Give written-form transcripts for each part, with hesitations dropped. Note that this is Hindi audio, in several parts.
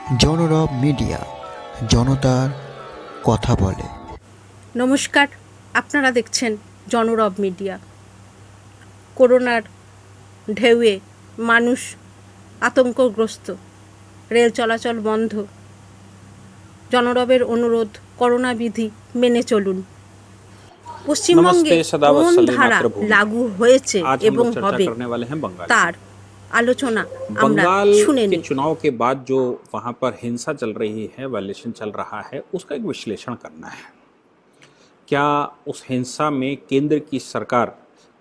জনরব মিডিয়া, জনতার কথা বলে। নমস্কার, আপনারা দেখছেন জনরব মিডিয়া। করোনার ঢেউয়ে মানুষ আতঙ্কগ্রস্ত, রেল চলাচল বন্ধ। জনরবের অনুরোধ, করোনা বিধি মেনে চলুন। পশ্চিমবঙ্গে কোন ধারা লাগু হয়েছে এবং হবে তার आलोचना बंगाल শুনে के নিই। चुनाव के बाद जो वहां पर हिंसा चल रही है, वायलेशन चल रहा है, उसका एक विश्लेषण करना है। क्या उस हिंसा में केंद्र की सरकार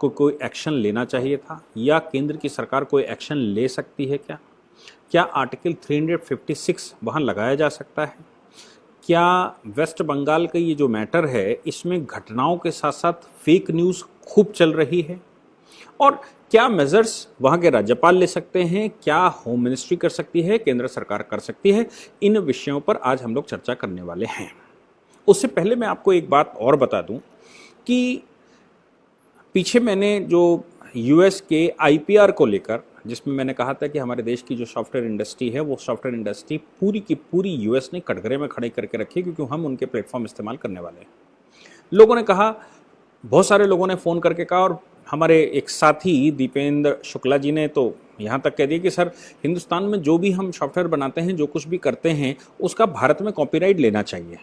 को कोई एक्शन लेना चाहिए था या केंद्र की सरकार कोई एक्शन ले सकती है? क्या आर्टिकल 356 वहां लगाया जा सकता है? क्या वेस्ट बंगाल का ये जो मैटर है, इसमें घटनाओं के साथ साथ फेक न्यूज़ खूब चल रही है? और क्या मेजर्स वहां के राज्यपाल ले सकते हैं? क्या होम मिनिस्ट्री कर सकती है? केंद्र सरकार कर सकती है? इन विषयों पर आज हम लोग चर्चा करने वाले हैं। उससे पहले मैं आपको एक बात और बता दूं कि पीछे मैंने जो यूएस के आईपीआर को लेकर, जिसमें मैंने कहा था कि हमारे देश की जो सॉफ्टवेयर इंडस्ट्री है, वो सॉफ्टवेयर इंडस्ट्री पूरी की पूरी यूएस ने कटघरे में खड़े करके रखी, क्योंकि हम उनके प्लेटफॉर्म इस्तेमाल करने वाले हैं। लोगों ने कहा, बहुत सारे लोगों ने फ़ोन करके कहा, और हमारे एक साथी दीपेंद्र शुक्ला जी ने तो यहाँ तक कह दिया कि सर, हिंदुस्तान में जो भी हम सॉफ्टवेयर बनाते हैं, जो कुछ भी करते हैं, उसका भारत में कॉपीराइट लेना चाहिए,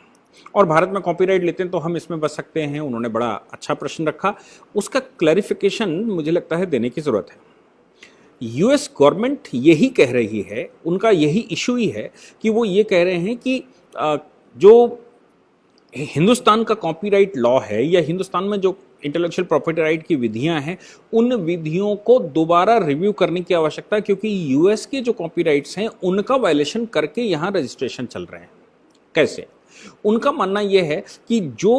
और भारत में कॉपीराइट लेते हैं तो हम इसमें बच सकते हैं। उन्होंने बड़ा अच्छा प्रश्न रखा, उसका क्लैरिफिकेशन मुझे लगता है देने की ज़रूरत है। यूएस गवर्नमेंट यही कह रही है, उनका यही इशू ही है कि वो ये कह रहे हैं कि जो हिंदुस्तान का कॉपीराइट लॉ है या हिंदुस्तान में जो इंटेलेक्चुअल प्रॉपर्टी राइट की विधियां हैं, उन विधियों को दोबारा रिव्यू करने की आवश्यकता है, क्योंकि यूएस के जो कॉपीराइट्स हैं उनका वायलेशन करके यहाँ रजिस्ट्रेशन चल रहे हैं। कैसे? उनका मानना यह है कि जो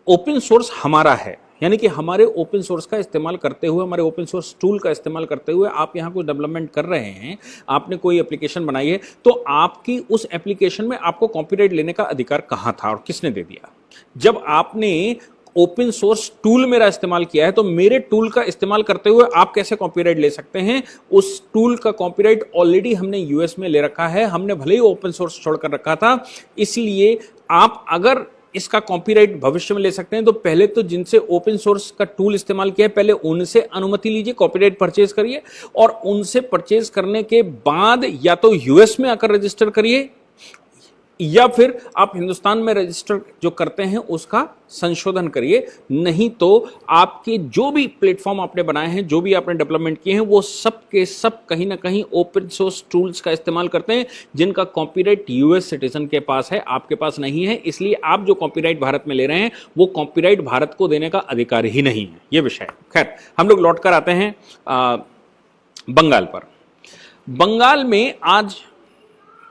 ओपन सोर्स हमारा है, यानी कि हमारे ओपन सोर्स का इस्तेमाल करते हुए, हमारे ओपन सोर्स टूल का इस्तेमाल करते हुए आप यहाँ कोई डेवलपमेंट कर रहे हैं, आपने कोई एप्लीकेशन बनाई है, तो आपकी उस एप्लीकेशन में आपको कॉपीराइट लेने का अधिकार कहाँ था और किसने दे दिया? जब आपने ओपन सोर्स टूल मेरा इस्तेमाल किया है, तो मेरे टूल का इस्तेमाल करते हुए आप कैसे कॉपीराइट ले सकते हैं? उस टूल का कॉपीराइट ऑलरेडी हमने यूएस में ले रखा है, हमने भले ही ओपन सोर्स छोड़कर रखा था। इसलिए आप अगर इसका कॉपीराइट भविष्य में ले सकते हैं, तो पहले तो जिनसे ओपन सोर्स का टूल इस्तेमाल किया है, पहले उनसे अनुमति लीजिए, कॉपीराइट परचेज करिए, और उनसे परचेज करने के बाद या तो यूएस में आकर रजिस्टर करिए, या फिर आप हिंदुस्तान में रजिस्टर जो करते हैं उसका संशोधन करिए। नहीं तो आपके जो भी प्लेटफॉर्म आपने बनाए हैं, जो भी आपने डेवलपमेंट किए हैं, वो सब के सब कहीं ना कहीं ओपन सोर्स टूल्स का इस्तेमाल करते हैं, जिनका कॉपीराइट यूएस सिटीजन के पास है, आपके पास नहीं है। इसलिए आप जो कॉपीराइट भारत में ले रहे हैं, वो कॉपीराइट भारत को देने का अधिकार ही नहीं है। ये विषय। खैर, हम लोग लौट कर आते हैं बंगाल पर। बंगाल में आज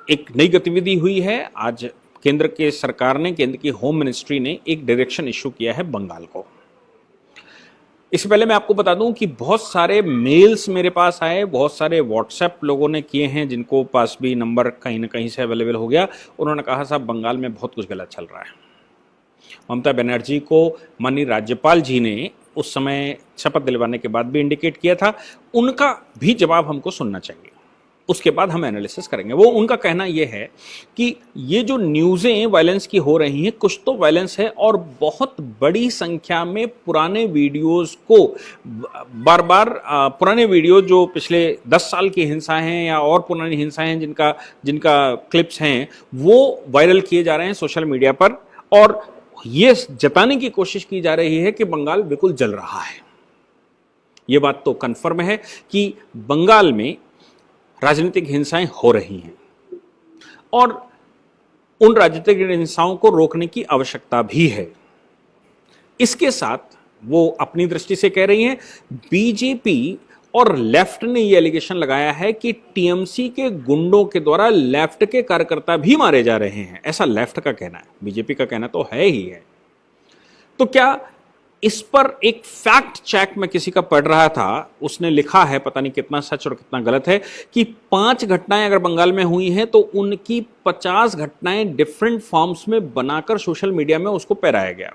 एक नई गतिविधि हुई है। आज केंद्र के सरकार ने, केंद्र की होम मिनिस्ट्री ने एक डायरेक्शन इशू किया है बंगाल को। इससे पहले मैं आपको बता दूं कि बहुत सारे मेल्स मेरे पास आए, बहुत सारे व्हाट्सएप लोगों ने किए हैं, जिनको पास भी नंबर कहीं ना कहीं से अवेलेबल हो गया। उन्होंने कहा, साहब, बंगाल में बहुत कुछ गलत चल रहा है। ममता बनर्जी को माननीय राज्यपाल जी ने उस समय शपथ दिलवाने के बाद भी इंडिकेट किया था, उनका भी जवाब हमको सुनना चाहिए, उसके बाद हम एनालिसिस करेंगे। वो उनका कहना यह है कि ये जो न्यूज़ें वायलेंस की हो रही हैं, कुछ तो वायलेंस है, और बहुत बड़ी संख्या में पुराने वीडियोस को बार बार पुराने वीडियो जो पिछले 10 साल की हिंसा हैं या और पुरानी हिंसाएं हैं, जिनका क्लिप्स हैं, वो वायरल किए जा रहे हैं सोशल मीडिया पर, और ये जताने की कोशिश की जा रही है कि बंगाल बिल्कुल जल रहा है। ये बात तो कन्फर्म है कि बंगाल में राजनीतिक हिंसाएं हो रही हैं, और उन राजनीतिक हिंसाओं को रोकने की आवश्यकता भी है। इसके साथ वो अपनी दृष्टि से कह रही हैं, बीजेपी और लेफ्ट ने ये एलिगेशन लगाया है कि टीएमसी के गुंडों के द्वारा लेफ्ट के कार्यकर्ता भी मारे जा रहे हैं। ऐसा लेफ्ट का कहना है, बीजेपी का कहना तो है ही है। तो क्या इस पर एक फैक्ट चेक में किसी का पढ़ रहा था, उसने लिखा है, पता नहीं कितना सच और कितना गलत है, कि 5 घटनाएं अगर बंगाल में हुई हैं तो उनकी 50 घटनाएं डिफरेंट फॉर्म्स में बनाकर सोशल मीडिया में उसको पैराया गया,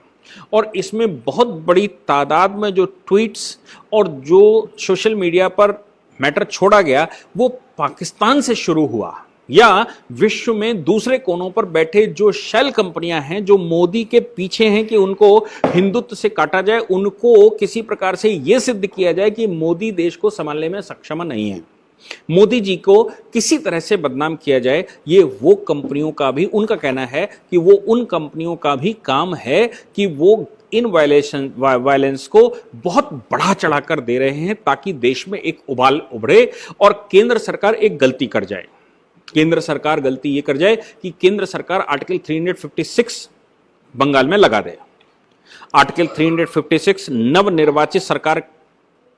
और इसमें बहुत बड़ी तादाद में जो ट्वीट्स और जो सोशल मीडिया पर मैटर छोड़ा गया, वो पाकिस्तान से शुरू हुआ। या विश्व में दूसरे कोनों पर बैठे जो शेल कंपनियां हैं, जो मोदी के पीछे हैं कि उनको हिंदुत्व से काटा जाए, उनको किसी प्रकार से यह सिद्ध किया जाए कि मोदी देश को संभालने में सक्षम नहीं है, मोदी जी को किसी तरह से बदनाम किया जाए, ये वो कंपनियों का भी, उनका कहना है कि वो उन कंपनियों का भी काम है कि वो इन वायलेंस को बहुत बढ़ा चढ़ाकर दे रहे हैं ताकि देश में एक उबाल उभरे और केंद्र सरकार एक गलती कर जाए। केंद्र सरकार गलती ये कर जाए कि केंद्र सरकार आर्टिकल 356 बंगाल में लगा दे। आर्टिकल 356 नवनिर्वाचित सरकार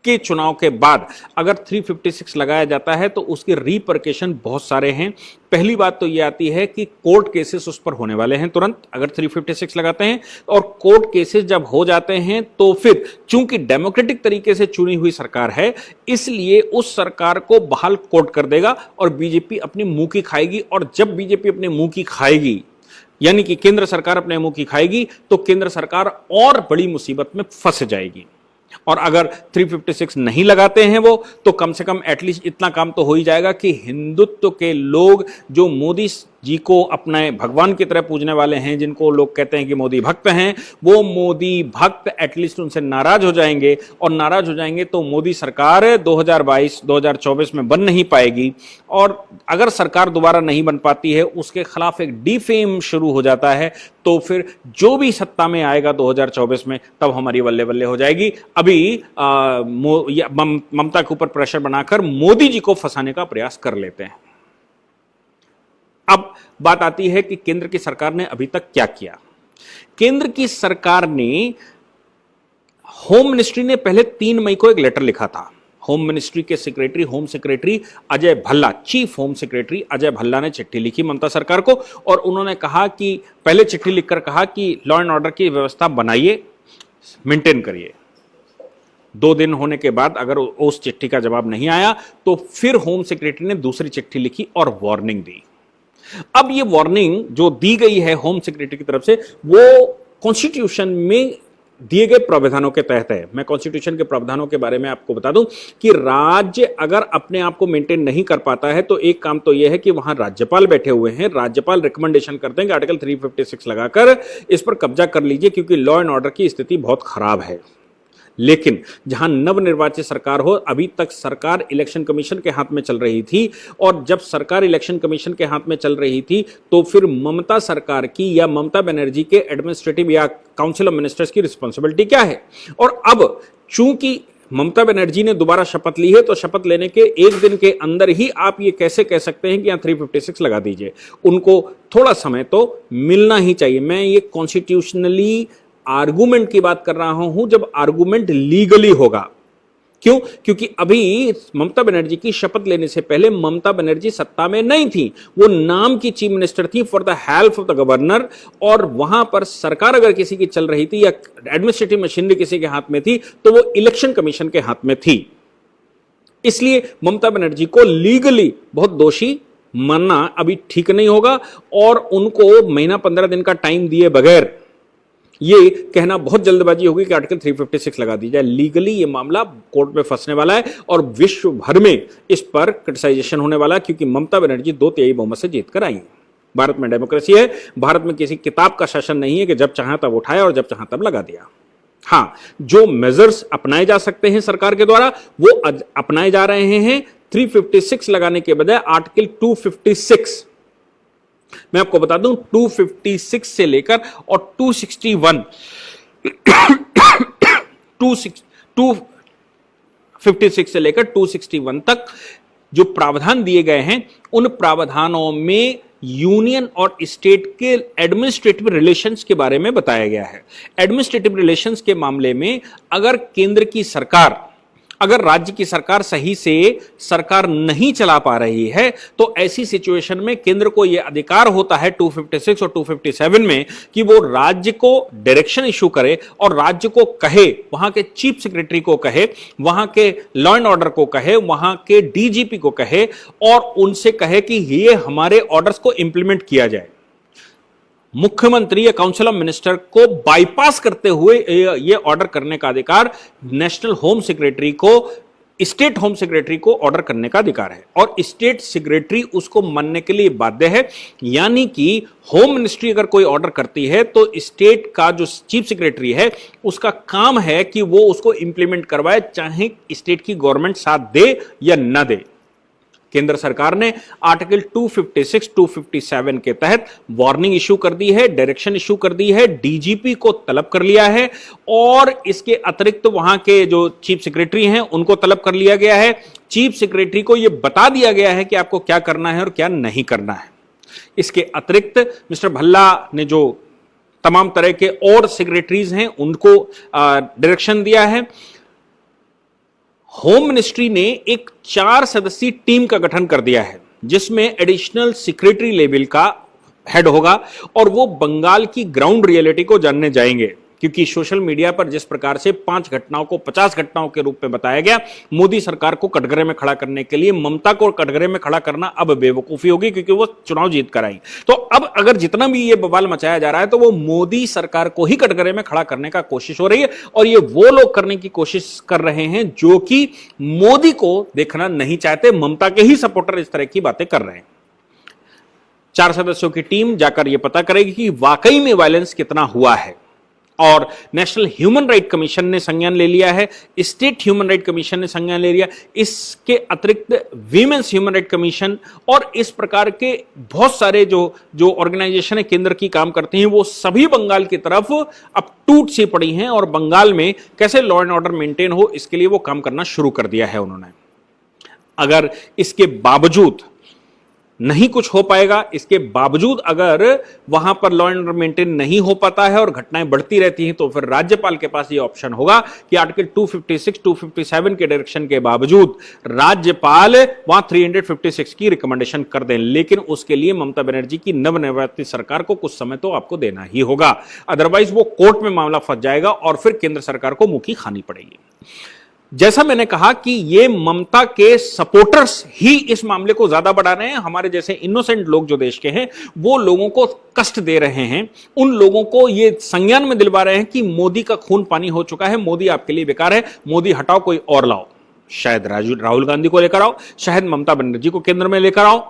के चुनाव के बाद अगर 356 लगाया जाता है तो उसके रिपरकेशन बहुत सारे हैं। पहली बात तो यह आती है कि कोर्ट केसेस उस पर होने वाले हैं तुरंत अगर 356 लगाते हैं, और कोर्ट केसेस जब हो जाते हैं तो फिर चूंकि डेमोक्रेटिक तरीके से चुनी हुई सरकार है, इसलिए उस सरकार को बहाल कोर्ट कर देगा और बीजेपी अपनी मुंह की खाएगी। और जब बीजेपी अपने मुंह की खाएगी, यानी कि केंद्र सरकार अपने मुंह की खाएगी, तो केंद्र सरकार और बड़ी मुसीबत में फंस जाएगी। और अगर 356 नहीं लगाते हैं वो, तो कम से कम एटलीस्ट इतना काम तो हो ही जाएगा कि हिंदुत्व के लोग जो मोदी जी को अपने भगवान की तरह पूजने वाले हैं, जिनको लोग कहते हैं कि मोदी भक्त हैं, वो मोदी भक्त एटलीस्ट उनसे नाराज हो जाएंगे, और नाराज हो जाएंगे तो मोदी सरकार 2022-2024 में बन नहीं पाएगी। और अगर सरकार दोबारा नहीं बन पाती है, उसके खिलाफ एक डिफेम शुरू हो जाता है, तो फिर जो भी सत्ता में आएगा 2024 में, तब हमारी बल्ले बल्ले हो जाएगी। अभी ममता के ऊपर प्रेशर बनाकर मोदी जी को फंसाने का प्रयास कर लेते हैं। अब बात आती है कि केंद्र की सरकार ने अभी तक क्या किया। केंद्र की सरकार ने, होम मिनिस्ट्री ने पहले 3 मई को एक लेटर लिखा था। होम मिनिस्ट्री के secretary, home secretary Ajay Bhalla, chief home secretary Ajay Bhalla ने चिट्ठी लिखी ममता सरकार को, और उन्होंने कहा कि पहले चिट्ठी लिखकर कहा कि लॉ एंड ऑर्डर की व्यवस्था बनाइए, मेंटेन करिए। 2 दिन होने के बाद अगर उस चिट्ठी का जवाब नहीं आया तो फिर होम सेक्रेटरी ने दूसरी चिट्ठी लिखी और वार्निंग दी। अब ये वार्निंग जो दी गई है होम सेक्रेटरी की तरफ से, वो कॉन्स्टिट्यूशन में दिए गए प्रावधानों के तहत है। मैं कॉन्स्टिट्यूशन के प्रावधानों के बारे में आपको बता दूं कि राज्य अगर अपने आप को मेंटेन नहीं कर पाता है तो एक काम तो यह है कि वहां राज्यपाल बैठे हुए हैं, राज्यपाल रिकमेंडेशन करते हैं कि आर्टिकल 356 लगाकर इस पर कब्जा कर लीजिए क्योंकि लॉ एंड ऑर्डर की स्थिति बहुत खराब है। लेकिन जहां नवनिर्वाचित सरकार हो, अभी तक सरकार इलेक्शन कमीशन के हाथ में चल रही थी, और जब सरकार इलेक्शन कमीशन के हाथ में चल रही थी तो फिर ममता सरकार की या ममता बनर्जी के एडमिनिस्ट्रेटिव या काउंसिल ऑफ मिनिस्टर्स की रिस्पॉन्सिबिलिटी क्या है। और अब चूंकि ममता बनर्जी ने दोबारा शपथ ली है, तो शपथ लेने के 1 दिन के अंदर ही आप ये कैसे कह सकते हैं कि यहां 356 लगा दीजिए। उनको थोड़ा समय तो मिलना ही चाहिए। मैं ये कॉन्स्टिट्यूशनली आर्गुमेंट की बात कर रहा हूं, जब आर्गुमेंट लीगली होगा। क्यों? क्योंकि अभी ममता बनर्जी की शपथ लेने से पहले ममता बनर्जी सत्ता में नहीं थी, वो नाम की चीफ मिनिस्टर थी for the help of the governor, और वहां पर सरकार अगर किसी की चल रही थी या एडमिनिस्ट्रेटिव मशीनरी किसी के हाथ में थी तो वो इलेक्शन कमीशन के हाथ में थी। इसलिए ममता बनर्जी को लीगली बहुत दोषी मानना अभी ठीक नहीं होगा, और उनको महीना 15 दिन का टाइम दिए बगैर ये कहना बहुत जल्दबाजी होगी कि आर्टिकल 356 लगा दी जाए। लीगली ये मामला कोर्ट में फंसने वाला है और विश्व भर में इस पर क्रिटिसाइजेशन होने वाला है, क्योंकि ममता बनर्जी 2/3 बहुमत से जीत कर आई है। भारत में डेमोक्रेसी है, भारत में किसी किताब का शासन नहीं है कि जब चाहा तब उठाया और जब चाहा तब लगा दिया। हाँ, जो मेजर्स अपनाए जा सकते हैं सरकार के द्वारा वो अपनाए जा रहे हैं। 356 लगाने के बजाय आर्टिकल 256, मैं आपको बता दूं 256 से लेकर और 261 256 से लेकर 261 तक जो प्रावधान दिए गए हैं, उन प्रावधानों में यूनियन और स्टेट के एडमिनिस्ट्रेटिव रिलेशंस के बारे में बताया गया है। एडमिनिस्ट्रेटिव रिलेशंस के मामले में अगर केंद्र की सरकार, अगर राज्य की सरकार सही से सरकार नहीं चला पा रही है, तो ऐसी सिचुएशन में केंद्र को यह अधिकार होता है 256 और 257 में कि वो राज्य को डायरेक्शन इशू करे और राज्य को कहे, वहां के चीफ सेक्रेटरी को कहे, वहां के लॉ एंड ऑर्डर को कहे, वहां के डीजीपी को कहे और उनसे कहे कि ये हमारे ऑर्डर्स को इंप्लीमेंट किया जाए। मुख्यमंत्री या काउंसिल ऑफ मिनिस्टर को बाईपास करते हुए ये ऑर्डर करने का अधिकार नेशनल होम सेक्रेटरी को स्टेट होम सेक्रेटरी को ऑर्डर करने का अधिकार है और स्टेट सेक्रेटरी उसको मानने के लिए बाध्य है। यानी कि होम मिनिस्ट्री अगर कोई ऑर्डर करती है तो स्टेट का जो चीफ सेक्रेटरी है उसका काम है कि वो उसको इंप्लीमेंट करवाए, चाहे स्टेट की गवर्नमेंट साथ दे या न दे। केंद्र सरकार ने आर्टिकल 256, 257 के तहत वार्निंग इशू कर दी है, डायरेक्शन इशू कर दी है, डीजीपी को तलब कर लिया है और इसके अतिरिक्त वहां के जो चीफ सेक्रेटरी हैं उनको तलब कर लिया गया है। चीफ सेक्रेटरी को यह बता दिया गया है कि आपको क्या करना है और क्या नहीं करना है। इसके अतिरिक्त मिस्टर भल्ला ने जो तमाम तरह के और सेक्रेटरीज हैं उनको डायरेक्शन दिया है। होम मिनिस्ट्री ने एक 4 सदस्यीय टीम का गठन कर दिया है जिसमें एडिशनल सेक्रेटरी लेवल का हेड होगा और वो बंगाल की ग्राउंड रियलिटी को जानने जाएंगे, क्योंकि सोशल मीडिया पर जिस प्रकार से 5 घटनाओं को 50 घटनाओं के रूप में बताया गया, मोदी सरकार को कटघरे में खड़ा करने के लिए ममता को कटघरे में खड़ा करना अब बेवकूफी होगी, क्योंकि वो चुनाव जीत कर आई। तो अब अगर जितना भी ये बवाल मचाया जा रहा है तो वो मोदी सरकार को ही कटघरे में खड़ा करने का कोशिश हो रही है और ये वो लोग करने की कोशिश कर रहे हैं जो कि मोदी को देखना नहीं चाहते, ममता के ही सपोर्टर इस तरह की बातें कर रहे हैं। 4 सदस्यों की टीम जाकर यह पता करेगी कि वाकई में वायलेंस कितना हुआ है और नेशनल ह्यूमन राइट कमीशन ने संज्ञान ले लिया है, स्टेट ह्यूमन राइट कमीशन ने संज्ञान ले लिया, इसके अतिरिक्त वीमेंस ह्यूमन राइट कमीशन और इस प्रकार के बहुत सारे जो ऑर्गेनाइजेशन केंद्र की काम करते हैं वो सभी बंगाल की तरफ अब टूट सी पड़ी हैं और बंगाल में कैसे लॉ एंड ऑर्डर मेंटेन हो इसके लिए वो काम करना शुरू कर दिया है उन्होंने। अगर इसके बावजूद नहीं कुछ हो पाएगा, इसके बावजूद अगर वहां पर लॉ एंड ऑर्डर मेंटेन नहीं हो पाता है और घटनाएं बढ़ती रहती हैं तो फिर राज्यपाल के पास ये ऑप्शन होगा कि आर्टिकल 256, 257 के डायरेक्शन के बावजूद राज्यपाल वहां 356 की रिकमेंडेशन कर दें, लेकिन उसके लिए ममता बनर्जी की नवनिर्वाचित सरकार को कुछ समय तो आपको देना ही होगा, अदरवाइज वो कोर्ट में मामला फंस जाएगा और फिर केंद्र सरकार को मुखी खानी पड़ेगी। जैसा मैंने कहा कि ये ममता के सपोर्टर्स ही इस मामले को ज्यादा बढ़ा रहे हैं, हमारे जैसे इनोसेंट लोग जो देश के हैं वो लोगों को कष्ट दे रहे हैं, उन लोगों को ये संज्ञान में दिलवा रहे हैं कि मोदी का खून पानी हो चुका है, मोदी आपके लिए बेकार है, मोदी हटाओ कोई और लाओ, शायद राहुल गांधी को लेकर आओ, शायद ममता बनर्जी को केंद्र में लेकर आओ,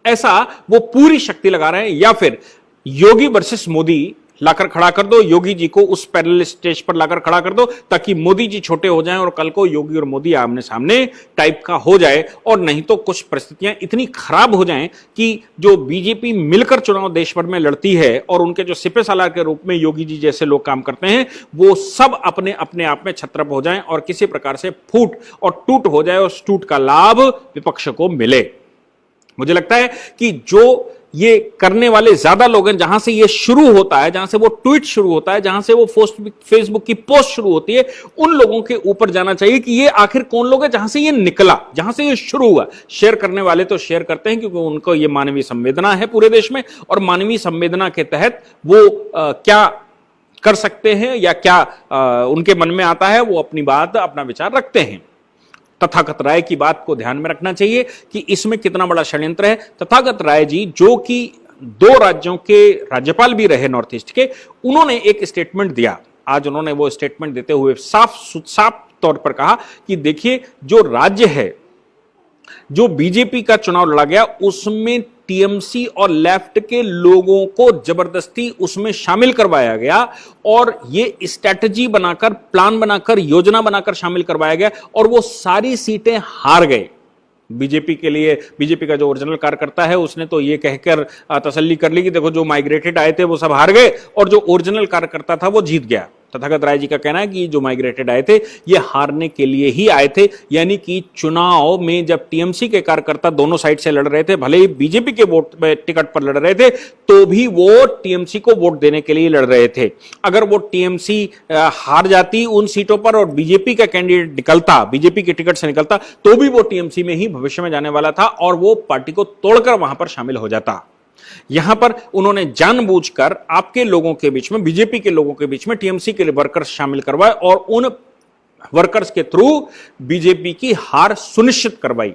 ऐसा वो पूरी शक्ति लगा रहे हैं, या फिर योगी वर्सेस मोदी लाकर खड़ा कर दो, योगी जी को उस पैरेलल स्टेज पर लाकर खड़ा कर दो ताकि मोदी जी छोटे हो जाएं और कल को योगी और मोदी आमने सामने टाइप का हो जाए, और नहीं तो कुछ परिस्थितियां इतनी खराब हो जाएं कि जो बीजेपी मिलकर चुनाव देश भर में लड़ती है और उनके जो सिपे सालार के रूप में योगी जी जैसे लोग काम करते हैं वो सब अपने अपने आप में छत्रप हो जाएं और किसी प्रकार से फूट और टूट हो जाए और उस टूट का लाभ विपक्ष को मिले। मुझे लगता है कि जो ये करने वाले ज्यादा लोग हैं, जहां से ये शुरू होता है, जहां से वो ट्वीट शुरू होता है, जहां से वो फेसबुक की पोस्ट शुरू होती है, उन लोगों के ऊपर जाना चाहिए कि ये आखिर कौन लोग हैं, जहां से ये निकला, जहां से ये शुरू हुआ। शेयर करने वाले तो शेयर करते हैं क्योंकि उनको ये मानवीय संवेदना है पूरे देश में, और मानवीय संवेदना के तहत वो क्या कर सकते हैं या क्या उनके मन में आता है वो अपनी बात, अपना विचार रखते हैं। तथागत राय की बात को ध्यान में रखना चाहिए कि इसमें कितना बड़ा षड्यंत्र है। तथागत राय जी जो कि 2 राज्यों के राज्यपाल भी रहे नॉर्थ ईस्ट के, उन्होंने एक स्टेटमेंट दिया। आज उन्होंने वो स्टेटमेंट देते हुए साफ तौर पर कहा कि देखिए, जो राज्य है, जो बीजेपी का चुनाव लड़ा गया उसमें टीएमसी और लेफ्ट के लोगों को जबरदस्ती उसमें शामिल करवाया गया और ये स्ट्रैटेजी बनाकर, प्लान बनाकर, योजना बनाकर शामिल करवाया गया और वो सारी सीटें हार गए। बीजेपी के लिए, बीजेपी का जो ओरिजिनल कार्यकर्ता है उसने तो ये कहकर तसल्ली कर ली कि देखो जो माइग्रेटेड आए थे वो सब हार गए और जो ओरिजिनल कार्यकर्ता था वो जीत गया। तथागत राय जी का कहना है कि जो माइग्रेटेड आए थे ये हारने के लिए ही आए थे, यानी कि चुनाव में जब टीएमसी के कार्यकर्ता दोनों साइड से लड़ रहे थे, भले ही बीजेपी के वोट टिकट पर लड़ रहे थे, तो भी वो टीएमसी को वोट देने के लिए लड़ रहे थे। अगर वो टीएमसी हार जाती उन सीटों पर और बीजेपी का कैंडिडेट निकलता, बीजेपी के टिकट से निकलता, तो भी वो टीएमसी में ही भविष्य में जाने वाला था और वो पार्टी को तोड़कर वहां पर शामिल हो जाता। यहां पर उन्होंने जानबूझकर आपके लोगों के बीच में, बीजेपी के लोगों के बीच में टीएमसी के वर्कर्स शामिल करवाए और उन वर्कर्स के थ्रू बीजेपी की हार सुनिश्चित करवाई।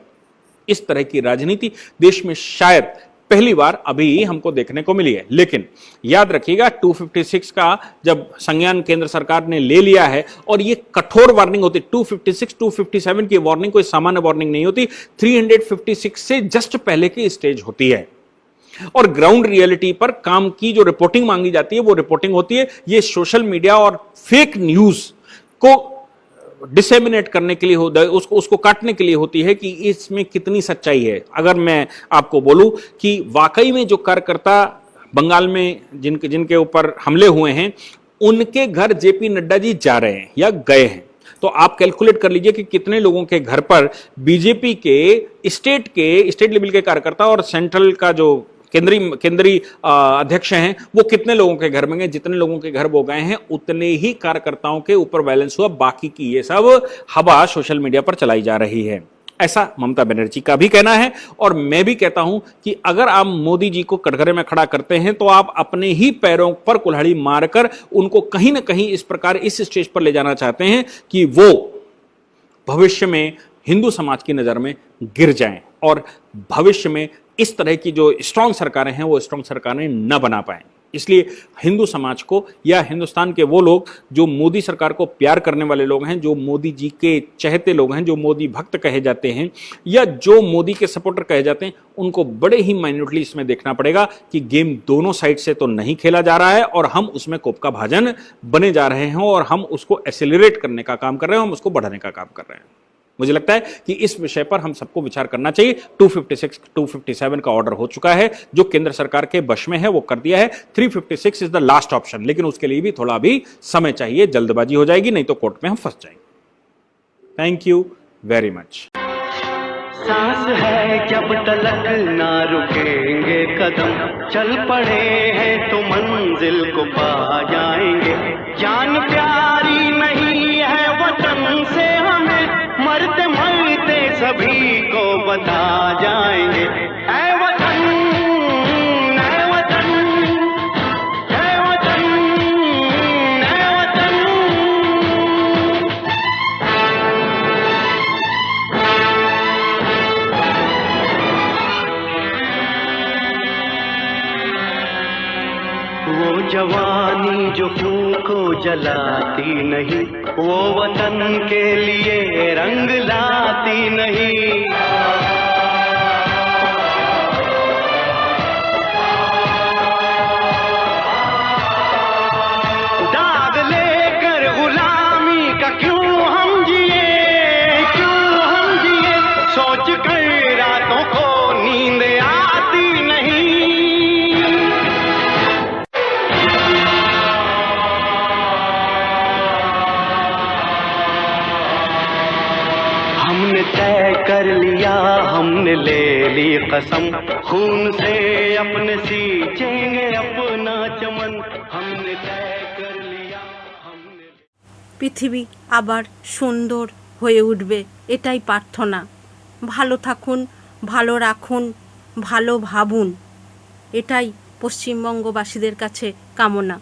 इस तरह की राजनीति देश में शायद पहली बार अभी हमको देखने को मिली है। लेकिन याद रखिएगा 256 का जब संज्ञान केंद्र सरकार ने ले लिया है, और ये कठोर वार्निंग होती है, 256 257 की वार्निंग कोई सामान्य वार्निंग नहीं होती, 356 से जस्ट पहले की स्टेज होती है, और ग्राउंड रियलिटी पर काम की जो रिपोर्टिंग मांगी जाती है वो रिपोर्टिंग होती है। ये सोशल मीडिया और फेक न्यूज को डिसेमिनेट करने के लिए उसको काटने के लिए होती है कि इसमें कितनी सच्चाई है। अगर मैं आपको बोलूं कि वाकई में जो कार्यकर्ता बंगाल में जिनके ऊपर हमले हुए हैं, उनके घर जेपी नड्डा जी जा रहे हैं या गए हैं, तो आप कैलकुलेट कर लीजिए कि कितने लोगों के घर पर बीजेपी के स्टेट लेवल के कार्यकर्ता और सेंट्रल का जो केंद्रीय अध्यक्ष हैं वो कितने लोगों के घर में गए। जितने लोगों के घर वो गए हैं उतने ही कार्यकर्ताओं के ऊपर वायलेंस हुआ। बाकी की ये सब हवा सोशल मीडिया पर चलाई जा रही है, ऐसा ममता बनर्जी का भी कहना है। और मैं भी कहता हूं कि अगर आप मोदी जी को कटघरे में खड़ा करते हैं तो आप अपने ही पैरों पर कुल्हाड़ी मारकर उनको कहीं ना कहीं इस प्रकार इस स्टेज पर ले जाना चाहते हैं कि वो भविष्य में हिंदू समाज की नजर में गिर जाएं, और भविष्य में इस तरह की जो स्ट्रांग सरकारें हैं वो स्ट्रांग सरकारें न बना पाएं। इसलिए हिंदू समाज को या हिंदुस्तान के वो लोग जो मोदी सरकार को प्यार करने वाले लोग हैं, जो मोदी जी के चहेते लोग हैं, जो मोदी भक्त कहे जाते हैं या जो मोदी के सपोर्टर कहे जाते हैं, उनको बड़े ही माइन्यूटली इसमें देखना पड़ेगा कि गेम दोनों साइड से तो नहीं खेला जा रहा है और हम उसमें कोप का भाजन बने जा रहे हैं और हम उसको एक्सेलरेट करने का काम कर रहे हैं, हम उसको बढ़ाने का काम कर रहे हैं। मुझे लगता है कि इस विषय पर हम सबको विचार करना चाहिए। 256 257 का ऑर्डर हो चुका है, जो केंद्र सरकार के वश में है वो कर दिया है। 356 इज द लास्ट ऑप्शन, लेकिन उसके लिए भी थोड़ा भी समय चाहिए, जल्दबाजी हो जाएगी नहीं तो कोर्ट में हम फंस जाएंगे। Thank you very much. सांस है जब तलक ना रुकेंगे कदम, चल पड़े हैं तो मंजिल को पा जाएंगे। जान प्यारी नहीं है वतन से हमें, मरते मरते सभी को बता जाएंगे। ऐ वतन, ऐ वतन, ऐ वतन, ऐ वतन। वो जवानी जो खून को जलाती नहीं, वो वतन के लिए रंग लाती नहीं। दाग लेकर गुलामी का क्यों हम जिए, क्यों हम जिए, सोच कर रातों को नींद आती नहीं। हमने तय कर लिया, हमने ले ली कसम, खून से अपने सींचेंगे अपना चमन। हमने तय कर लिया, हमने। পৃথিবী আবার সুন্দর হয়ে উঠবে এটাই প্রার্থনা। ভালো থাকুন, ভালো রাখুন, ভালো ভাবুন, এটাই পশ্চিমবঙ্গবাসীদের কাছে কামনা।